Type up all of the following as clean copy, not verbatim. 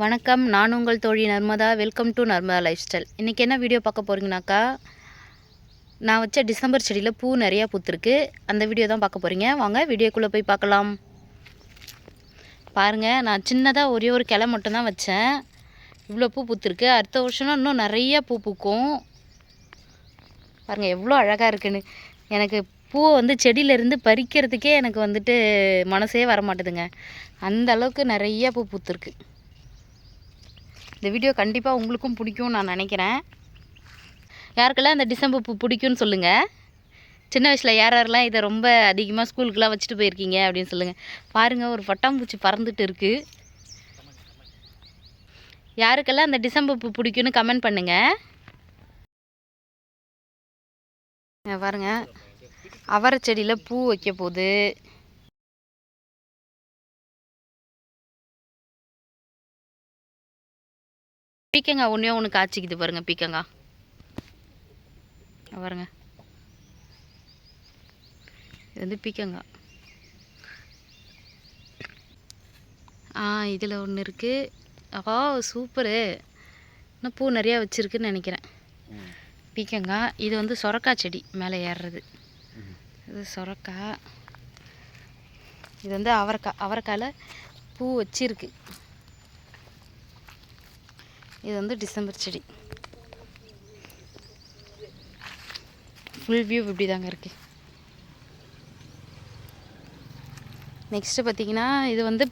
வணக்கம், நான் உங்கள் தோழி Narmada. Welcome to Narmada life style. இன்றைக்கி என்ன வீடியோ பார்க்க போகிறீங்கனாக்கா, நான் வச்ச டிசம்பர் செடியில் பூ நிறையா பூத்துருக்கு. அந்த வீடியோ தான் பார்க்க போகிறீங்க. வாங்க வீடியோக்குள்ளே போய் பார்க்கலாம். பாருங்கள், நான் சின்னதாக ஒரே ஒரு கிளை மட்டும்தான் வச்சேன். இவ்வளோ பூ பூத்துருக்கு. அடுத்த வருஷம்னா இன்னும் நிறையா பூ பூக்கும். பாருங்கள் எவ்வளோ அழகாக இருக்குன்னு. எனக்கு பூவை வந்து செடியிலேருந்து பறிக்கிறதுக்கே எனக்கு வந்துட்டு மனசே வர மாட்டுதுங்க. அந்த அளவுக்கு நிறையா பூ பூத்துருக்கு. இந்த வீடியோ கண்டிப்பாக உங்களுக்கும் பிடிக்கும்னு நான் நினைக்கிறேன். யாருக்கெல்லாம் இந்த டிசம்பர் பூ பிடிக்கும்னு சொல்லுங்கள். சின்ன வயசில் யார் யாரெல்லாம் இதை ரொம்ப அதிகமாக ஸ்கூலுக்குலாம் வச்சுட்டு போயிருக்கீங்க அப்படின்னு சொல்லுங்கள். பாருங்கள், ஒரு பட்டாம்பூச்சி பறந்துட்டு இருக்குது. யாருக்கெல்லாம் இந்த டிசம்பர் பூ பிடிக்கும்னு கமெண்ட் பண்ணுங்கள். பாருங்கள், அவரை செடியில் பூ வைக்க போகுது. பீக்கங்காய் ஒன்றே ஒன்று காய்ச்சிக்குது பாருங்கள். பீக்கங்காய் பாருங்க, இது வந்து பீக்கங்காய். இதில் ஒன்று இருக்குது. சூப்பரு. இன்னும் பூ நிறையா வச்சுருக்குன்னு நினைக்கிறேன். பீக்கங்காய். இது வந்து சொரக்காய் செடி மேலே ஏறுறது. இது சொரக்காய். இது வந்து அவரைக்காய். அவரைக்காயில் பூ வச்சிருக்கு. இது வந்து டிசம்பர் செடி. ஃபுல் வியூ இப்படி தாங்க இருக்குது. நெக்ஸ்ட்டு பார்த்திங்கன்னா, இது வந்து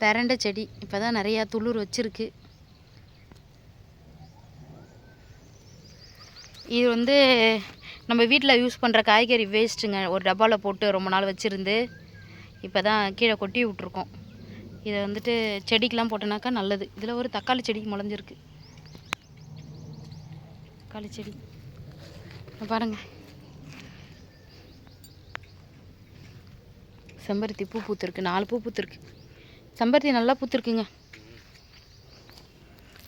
பெரண்டை செடி. இப்போ தான் நிறையா துளிர் வச்சுருக்கு. இது வந்து நம்ம வீட்டில் யூஸ் பண்ணுற காய்கறி வேஸ்ட்டுங்க. ஒரு டப்பாவில் போட்டு ரொம்ப நாள் வச்சுருந்து இப்போ தான் கீழே கொட்டி விட்ருக்கோம். இதை வந்துட்டு செடிக்கெலாம் போட்டோனாக்கா நல்லது. இதில் ஒரு தக்காளி செடி முளைஞ்சிருக்கு. தக்காளி செடி பாருங்கள். செம்பருத்தி பூ பூத்துருக்கு. 4 பூ பூத்துருக்கு. செம்பருத்தி நல்லா பூத்துருக்குங்க.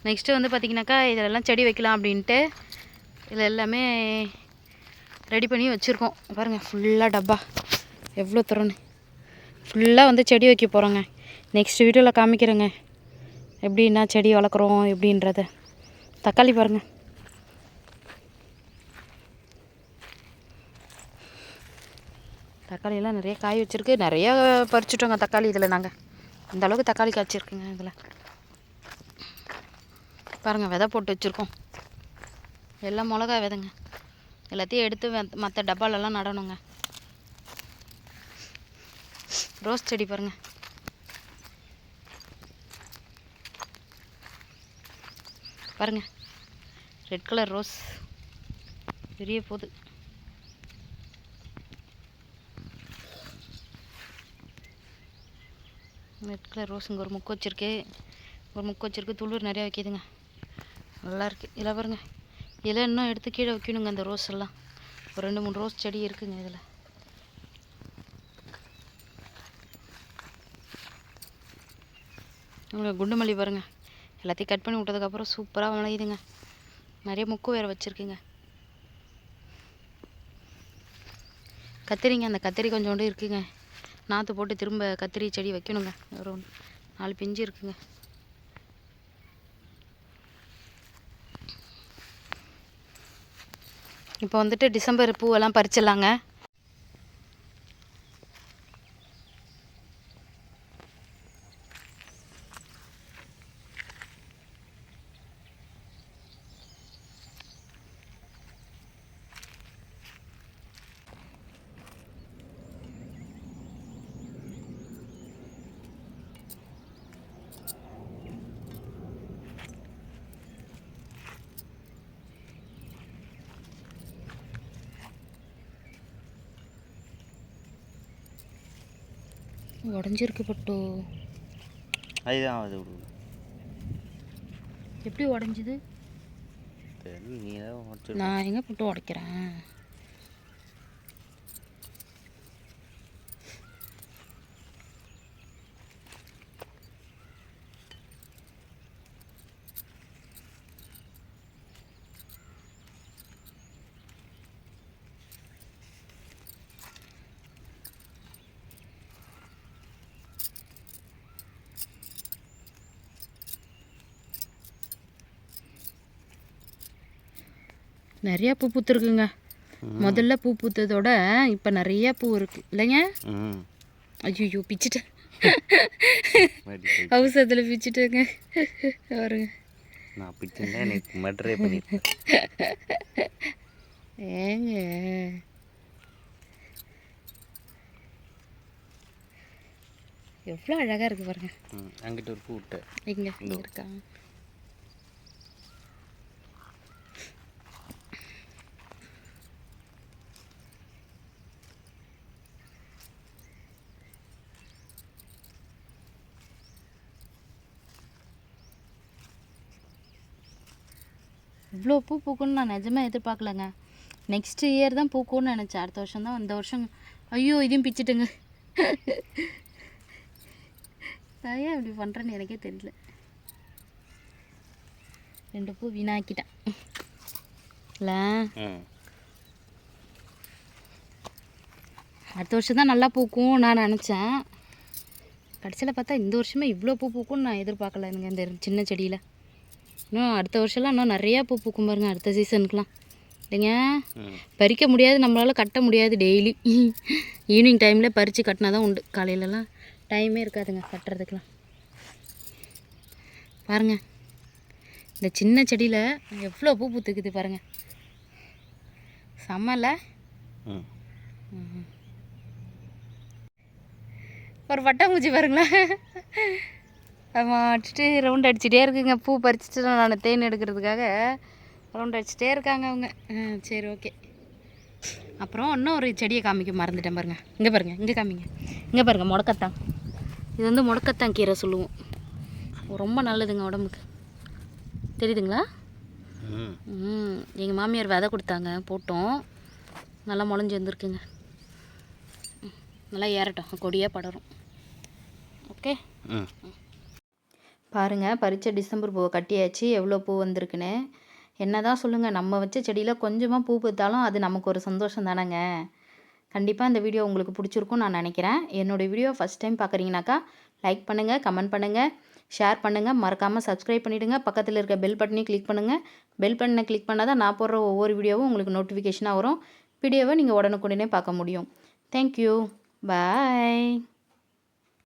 நெக்ஸ்ட்டு வந்து பார்த்திங்கனாக்கா, இதெல்லாம் செடி வைக்கலாம் அப்படின்ட்டு இதில் எல்லாமே ரெடி பண்ணி வச்சுருக்கோம். பாருங்கள், ஃபுல்லாக டப்பா எவ்வளோ தரணும். ஃபுல்லாக வந்து செடி வைக்க போகிறோங்க. நெக்ஸ்ட் வீடியோவில் காமிக்கிறேங்க எப்படின்னா செடி வளர்க்குறோம் எப்படின்றத. தக்காளி பாருங்கள். தக்காளியெல்லாம் நிறைய காய் வச்சுருக்கு. நிறையா பறிச்சுட்டோங்க தக்காளி. இதில் நாங்கள் இந்த அளவுக்கு தக்காளி காய்ச்சிருக்குங்க. இதில் பாருங்கள், விதை போட்டு வச்சுருக்கோம். எல்லாம் மிளகா விதைங்க. எல்லாத்தையும் எடுத்து மற்ற டப்பாலெல்லாம் நடணுங்க. ரோஸ் செடி பாருங்கள். பாருங்கள், ரெட் கலர் ரோஸ் பெரிய போகுது. ரெட் கலர் ரோஸ் இங்கே ஒரு முக்கு வச்சுருக்கு. துளிர் நிறையா வைக்கிதுங்க. நல்லாயிருக்கு. இதில் பாருங்கள், இதில் இன்னும் எடுத்து கீழே வைக்கணுங்க. இந்த ரோஸ் எல்லாம் ஒரு 2-3 ரோஸ் செடி இருக்குங்க. இதில் குண்டு மல்லி பாருங்கள். எல்லாத்தையும் கட் பண்ணி விட்டதுக்கப்புறம் சூப்பராக விளையுதுங்க. நிறைய முக்கு வேறு வச்சுருக்குங்க. கத்திரிங்க. அந்த கத்திரி கொஞ்சோண்டு இருக்குங்க. நாற்று போட்டு திரும்ப கத்திரி செடி வைக்கணுங்க. ஒரு 4 பிஞ்சு இருக்குங்க. இப்போ வந்துட்டு டிசம்பர் பூவெல்லாம் பறிச்சிடலாங்க. உடஞ்சிருக்கு பட்டு. அதுதான் அது எப்படி உடஞ்சிது? நான் எங்கே போட்டு உடைக்கிறேன்? நிறையா பூ பூத்துருக்குங்க. முதல்ல பூ பூத்ததோட இப்போ நிறைய பூ இருக்குது இல்லைங்க? ஐயோ பிச்சுட்டேன், அவசரத்தில் பிச்சுட்டேங்க. பாருங்க நான் பிச்சுட்டேன், எனக்கு மட்ரே பண்ணிட்டேன். ஏங்க எவ்வளோ அழகாக இருக்குது பாருங்க. அங்கிட்ட ஒரு பூ விட்டேன். இங்கே இருக்கா? இவ்வளோ பூ பூக்குன்னு நான் நிஜமாக எதிர்பார்க்கலங்க. நெக்ஸ்ட் இயர் தான் பூக்கும்னு நினச்சேன். அடுத்த வருஷம் தான், இந்த வருஷம் ஐயோ இதையும் பிச்சுட்டுங்க. நான் ஏன் இப்படி பண்ணுறேன்னு எனக்கே தெரியல. 2 பூ வீணாக்கிட்டேன் இல்லை. அடுத்த வருஷம் தான் நல்லா பூக்கும் நான் நினச்சேன். கடைசியில் பார்த்தா இந்த வருஷமே இவ்வளோ பூ பூக்கும்னு நான் எதிர்பார்க்கல. எனக்கு இந்த சின்ன செடியில் இன்னும் அடுத்த வருஷம்லாம் இன்னும் நிறையா பூ பூக்கும் பாருங்க, அடுத்த சீசனுக்குலாம் இல்லைங்க. பறிக்க முடியாது, நம்மளால் கட்ட முடியாது. டெய்லி ஈவினிங் டைமில் பறித்து கட்டினா தான் உண்டு. காலையிலலாம் டைமே இருக்காதுங்க கட்டுறதுக்கெலாம். பாருங்கள் இந்த சின்ன செடியில் எவ்வளோ பூ பூத்துக்குது பாருங்கள், செம்மல. ஒரு பட்டாம்பூச்சி பாருங்களேன், அடிச்சுட்டு ரவுண்ட் அடிச்சுட்டே இருக்குங்க. பூ பறிச்சுட்டு நான் தேன் எடுக்கிறதுக்காக ரவுண்ட் அடிச்சுட்டே இருக்காங்க அவங்க. சரி ஓகே. அப்புறம் இன்னும் ஒரு செடியை காமிக்க மறந்துட்டேன் பாருங்க. இங்கே பாருங்க, இங்கே காமிங்க. இங்கே பாருங்க, முடக்கத்தான். இது வந்து முடக்கத்தான் கீரை சொல்லுவோம். ரொம்ப நல்லதுங்க உடம்புக்கு, தெரியுதுங்களா? எங்கள் மாமியார் விதை கொடுத்தாங்க, போட்டோம். நல்லா முளைஞ்சி வந்துருக்குங்க. நல்லா ஏறட்டும், கொடியாக படரும். ஓகே. பாருங்கள் பறித்த டிசம்பர் பூவை கட்டியாச்சு. எவ்வளோ பூ வந்திருக்குன்னு என்ன தான் சொல்லுங்கள். நம்ம வச்ச செடியில் கொஞ்சமாக பூ பூத்தாலும் அது நமக்கு ஒரு சந்தோஷம் தானேங்க. கண்டிப்பாக இந்த வீடியோ உங்களுக்கு பிடிச்சிருக்கும்னு நான் நினைக்கிறேன். என்னோடய வீடியோ ஃபஸ்ட் டைம் பார்க்குறீங்கனாக்கா லைக் பண்ணுங்கள், கமெண்ட் பண்ணுங்கள், ஷேர் பண்ணுங்கள், மறக்காமல் சப்ஸ்கிரைப் பண்ணிவிடுங்க. பக்கத்தில் இருக்க பெல் பட்டனையும் கிளிக் பண்ணுங்கள். பெல் பட்டனை கிளிக் பண்ணால் தான் நான் போடுற ஒவ்வொரு வீடியோவும் உங்களுக்கு நோட்டிஃபிகேஷனாக வரும். வீடியோவை நீங்கள் உடனுக்குடனே பார்க்க முடியும். தேங்க்யூ, பாய்.